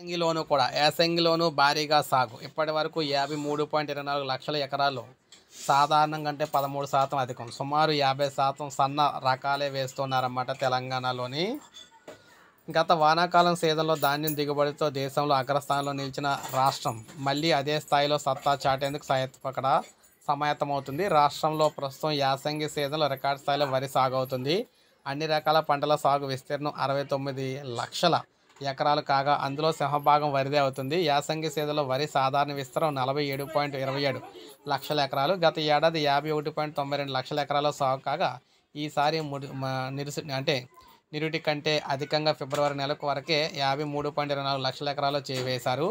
యాసంగిలోనూ కూడా యాసంగిలోనూ భారీగా సాగు ఇప్పటి వరకు 53.24 లక్షల ఎకరాలు సాధారణం కంటే 13% అధికం. సుమారు 50% సన్న రకాలే వేస్తున్నారన్నమాట తెలంగాణలోని. గత వానాకాలం సీజన్లో ధాన్యం దిగుబడితో దేశంలో అగ్రస్థానంలో నిలిచిన రాష్ట్రం మళ్ళీ అదే స్థాయిలో సత్తా చాటేందుకు సమాయత్తమవుతుంది. రాష్ట్రంలో ప్రస్తుతం యాసంగి సీజన్లో రికార్డు స్థాయిలో వరి సాగు అవుతుంది. అన్ని రకాల పంటల సాగు విస్తీర్ణం 69 లక్షల ఎకరాలు కాగా అందులో సింహభాగం వరిదే అవుతుంది. యాసంగి సీజన్లో వరి సాధారణ విస్తీర్ణం 47.27 లక్షల ఎకరాలు. గత ఏడాది 51.92 లక్షల ఎకరాల సాగు కాగా ఈసారి నిరుటి కంటే అధికంగా ఫిబ్రవరి నెలకు వరకే 53.24 లక్షల ఎకరాలు వేశారు.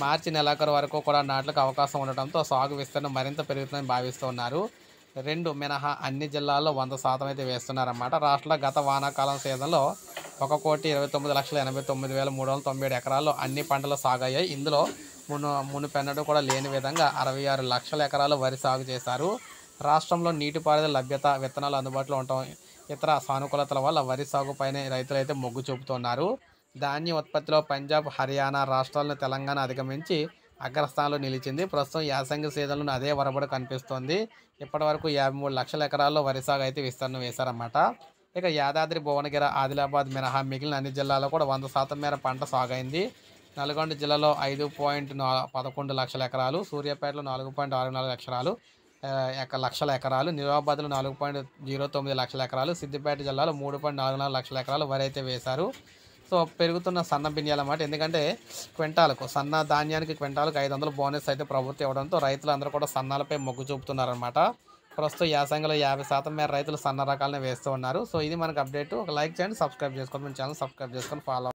మార్చి నెలాఖరు వరకు కూడా నాట్లకు అవకాశం ఉండటంతో సాగు విస్తీర్ణం మరింత పెరుగుతుందని భావిస్తున్నారు. 2 మినహా అన్ని జిల్లాల్లో 100% అయితే వేస్తున్నారన్నమాట. రాష్ట్రంలో గత వానాకాలం సీజన్లో 1,29,89,397 ఎకరాల్లో అన్ని పంటలు సాగయ్యాయి. ఇందులో మునుపెన్నడూ కూడా లేని విధంగా 66 లక్షల ఎకరాలు వరి సాగు చేశారు. రాష్ట్రంలో నీటిపారుదల లభ్యత, విత్తనాలు అందుబాటులో ఉండటం, ఇతర సానుకూలతల వల్ల వరి సాగుపైనే రైతులైతే మొగ్గు చూపుతున్నారు. ధాన్యం ఉత్పత్తిలో పంజాబ్, హర్యానా రాష్ట్రాలను తెలంగాణ అధిగమించి అగ్రస్థానంలో నిలిచింది. ప్రస్తుతం యాసంగి సీజన్లో అదే వరబడి కనిపిస్తోంది. ఇప్పటి వరకు 53 లక్షల ఎకరాల్లో వరి సాగు అయితే విస్తరణ వేశారన్నమాట. ఇక యాదాద్రి, భువనగిరి, ఆదిలాబాద్ మినహా మిగిలిన అన్ని జిల్లాల్లో కూడా 100% మేర పంట సాగైంది. నల్గొండ జిల్లాలో 5.11 లక్షల ఎకరాలు, సూర్యాపేటలో 4.64 లక్షల ఎకరాలు, నిజామాబాద్లో 4.09 లక్షల ఎకరాలు, సిద్దిపేట జిల్లాలో 3.44 లక్షల ఎకరాలు వరి అయితే వేశారు. సో పెరుగుతున్న సన్న బియ్యాలు అన్నమాట. ఎందుకంటే సన్న ధాన్యానికి క్వింటాలకు 500 బోనస్ అయితే ప్రభుత్వం ఇవ్వడంతో రైతులందరూ కూడా సన్నాలపై మొగ్గు చూపుతున్నారన్నమాట. ప్రస్తుతం యాసంగిలో 50% మేర రైతులు సన్న రకాలను వేస్తూ ఉన్నారు. సో ఇది మనకు అప్డేట్. ఒక లైక్ చేయండి, సబ్స్క్రైబ్ చేసుకోండి, మన ఛానల్ సబ్స్క్రైబ్ చేసుకొని ఫాలో